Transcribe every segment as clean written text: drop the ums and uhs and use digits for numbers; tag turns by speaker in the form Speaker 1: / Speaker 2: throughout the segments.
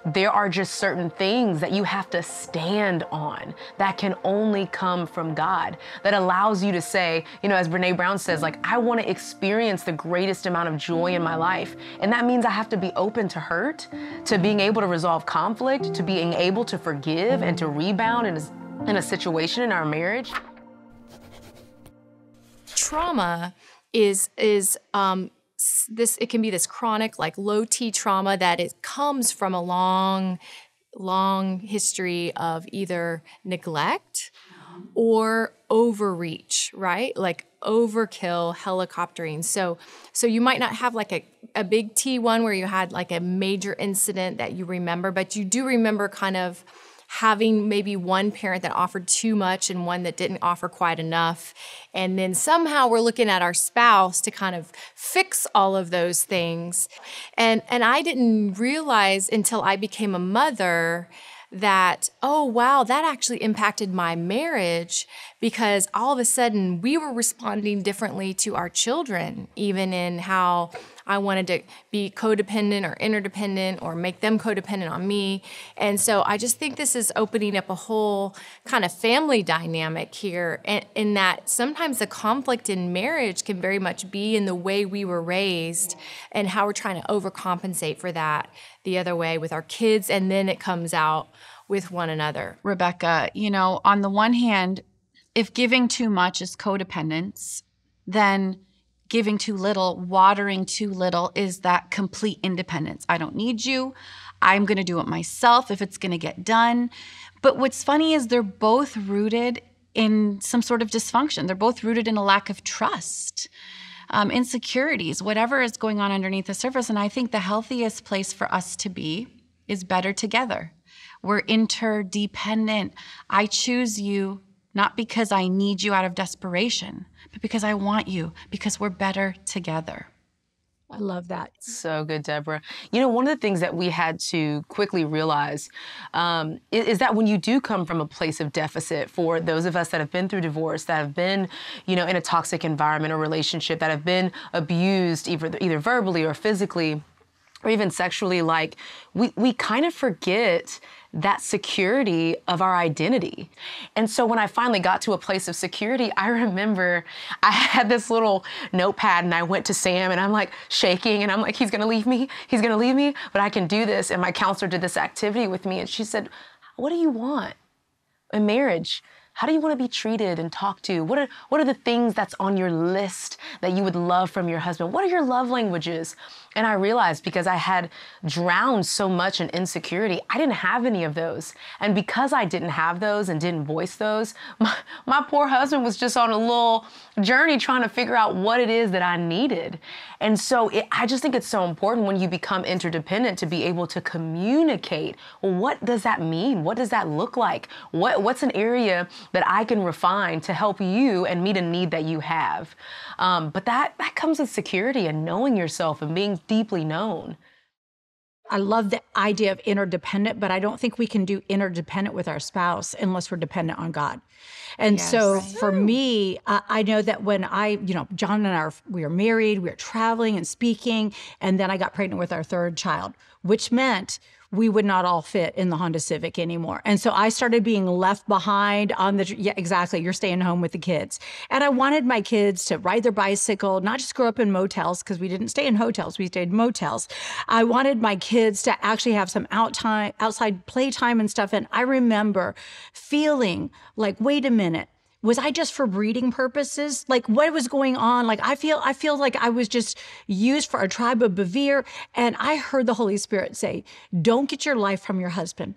Speaker 1: there are just certain things that you have to stand on that can only come from God, that allows you to say, you know, as Brene Brown says, like, I want to experience the greatest amount of joy in my life. And that means I have to be open to hurt, to being able to resolve conflict, to being able to forgive and to rebound in a situation in our marriage.
Speaker 2: Trauma is this, it can be this chronic, like low T trauma that it comes from a long history of either neglect or overreach, right? Like overkill, helicoptering. So you might not have like a big T one where you had like a major incident that you remember, but you do remember kind of having maybe one parent that offered too much and one that didn't offer quite enough. And then somehow we're looking at our spouse to kind of fix all of those things. And I didn't realize until I became a mother that, oh, wow, that actually impacted my marriage, because all of a sudden we were responding differently to our children, even in how I wanted to be codependent or interdependent or make them codependent on me. And so I just think this is opening up a whole kind of family dynamic here, in that sometimes the conflict in marriage can very much be in the way we were raised and how we're trying to overcompensate for that the other way with our kids, and then it comes out with one another.
Speaker 3: Rebekah, you know, on the one hand, if giving too much is codependence, then giving too little, watering too little is that complete independence. I don't need you. I'm going to do it myself if it's going to get done. But what's funny is they're both rooted in some sort of dysfunction. They're both rooted in a lack of trust, insecurities, whatever is going on underneath the surface. And I think the healthiest place for us to be is better together. We're interdependent. I choose you not because I need you out of desperation, but because I want you, because we're better together.
Speaker 4: I love that.
Speaker 1: So good, Debra. You know, one of the things that we had to quickly realize is that when you do come from a place of deficit, for those of us that have been through divorce, that have been, you know, in a toxic environment or relationship, that have been abused either verbally or physically, or even sexually, like, we kind of forget that security of our identity. And so when I finally got to a place of security, I remember I had this little notepad and I went to Sam and I'm like shaking and I'm like, he's gonna leave me, but I can do this. And my counselor did this activity with me and she said, what do you want in marriage? How do you want to be treated and talked to? What are the things that's on your list that you would love from your husband? What are your love languages? And I realized, because I had drowned so much in insecurity, I didn't have any of those. And because I didn't have those and didn't voice those, my poor husband was just on a little journey trying to figure out what it is that I needed. And so I just think it's so important when you become interdependent to be able to communicate. Well, what does that mean? What does that look like? What's an area that I can refine to help you and meet a need that you have? But that comes with security and knowing yourself and being deeply known.
Speaker 4: I love the idea of interdependent, but I don't think we can do interdependent with our spouse unless we're dependent on God. And so for me, I know that when John and we were married, we were traveling and speaking, and then I got pregnant with our third child, which meant we would not all fit in the Honda Civic anymore. And so I started being left behind on you're staying home with the kids. And I wanted my kids to ride their bicycle, not just grow up in motels, because we didn't stay in hotels, we stayed in motels. I wanted my kids to actually have some outside playtime and stuff. And I remember feeling like, wait a minute, was I just for breeding purposes? Like, what was going on? Like, I feel like I was just used for a tribe of Bevere. And I heard the Holy Spirit say, don't get your life from your husband.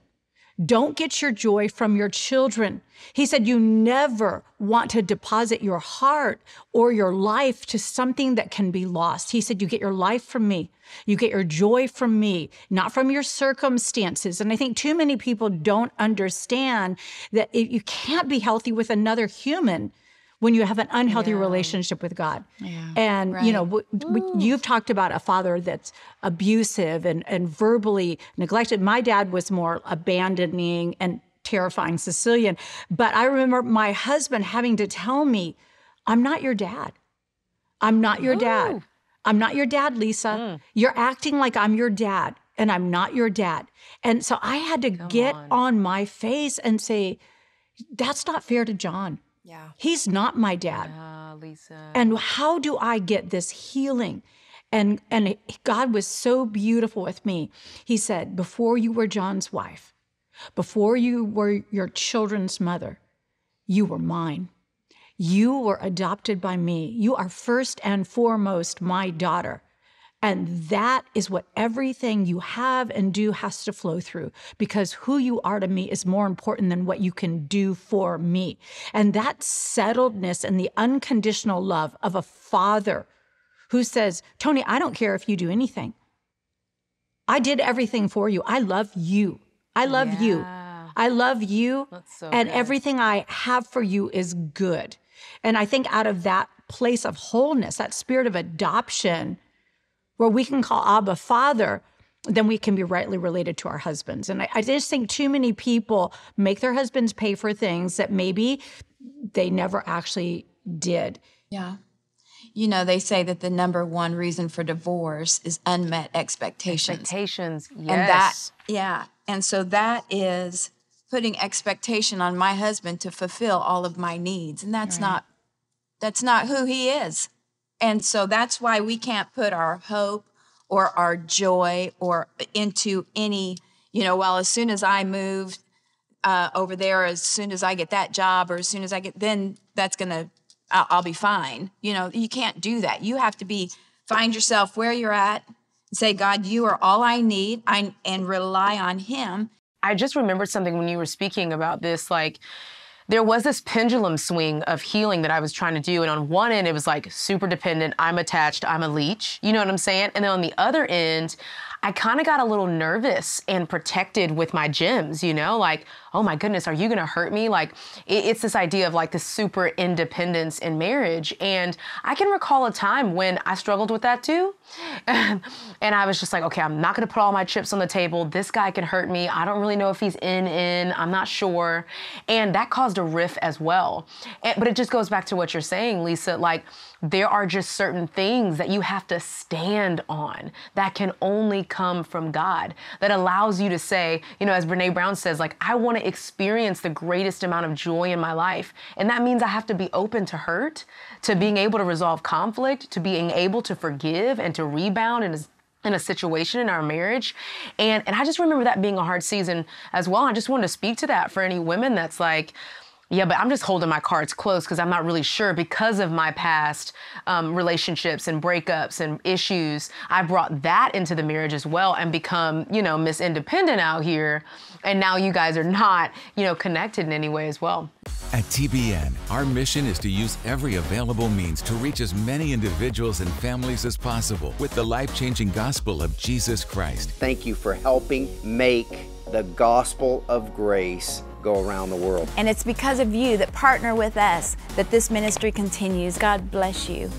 Speaker 4: Don't get your joy from your children. He said, you never want to deposit your heart or your life to something that can be lost. He said, you get your life from me. You get your joy from me, not from your circumstances. And I think too many people don't understand that you can't be healthy with another human when you have an unhealthy relationship with God.
Speaker 3: Yeah.
Speaker 4: And, you've talked about a father that's abusive and verbally neglected. My dad was more abandoning and terrifying Sicilian. But I remember my husband having to tell me, I'm not your dad. I'm not your dad. I'm not your dad, Lisa. You're acting like I'm your dad. and I'm not your dad. And so I had to get on my face and say, that's not fair to John.
Speaker 2: Yeah.
Speaker 4: He's not my dad.
Speaker 1: Lisa.
Speaker 4: And how do I get this healing? And God was so beautiful with me. He said, before you were John's wife, before you were your children's mother, you were mine. You were adopted by me. You are first and foremost my daughter. And that is what everything you have and do has to flow through, because who you are to me is more important than what you can do for me. And that settledness and the unconditional love of a father who says, Toni, I don't care if you do anything. I did everything for you. I love you. I love you. I love you. And everything I have for you is good. And I think out of that place of wholeness, that spirit of adoption, where we can call Abba Father, then we can be rightly related to our husbands. And I just think too many people make their husbands pay for things that maybe they never actually did.
Speaker 3: Yeah. You know, they say that the number one reason for divorce is unmet expectations.
Speaker 1: Expectations, yes.
Speaker 3: And that, and so that is putting expectation on my husband to fulfill all of my needs. And that's not who he is. And so that's why we can't put our hope or our joy or into any, well, as soon as I move over there, as soon as I get that job, or as soon as I get, then I'll be fine. You can't do that. You have to find yourself where you're at and say, God, you are all I need, and rely on him.
Speaker 1: I just remembered something when you were speaking about this, like, there was this pendulum swing of healing that I was trying to do. And on one end, it was like super dependent. I'm attached. I'm a leech. You know what I'm saying? And then on the other end, I kind of got a little nervous and protected with my gems, like, oh my goodness, are you going to hurt me? Like, it's this idea of like this super independence in marriage. And I can recall a time when I struggled with that too. And I was just like, okay, I'm not going to put all my chips on the table. This guy can hurt me. I don't really know if he's in, I'm not sure. And that caused a rift as well. But it just goes back to what you're saying, Lisa, like, there are just certain things that you have to stand on that can only come from God, that allows you to say, as Brene Brown says, like, I want to experience the greatest amount of joy in my life. And that means I have to be open to hurt, to being able to resolve conflict, to being able to forgive and to rebound in a situation in our marriage. And I just remember that being a hard season as well. I just wanted to speak to that for any women that's like, yeah, but I'm just holding my cards close because I'm not really sure, because of my past relationships and breakups and issues. I brought that into the marriage as well and become, Miss Independent out here. And now you guys are not, connected in any way as well.
Speaker 5: At TBN, our mission is to use every available means to reach as many individuals and families as possible with the life-changing gospel of Jesus Christ.
Speaker 6: Thank you for helping make the gospel of grace go around the world.
Speaker 7: And it's because of you that partner with us that this ministry continues. God bless you.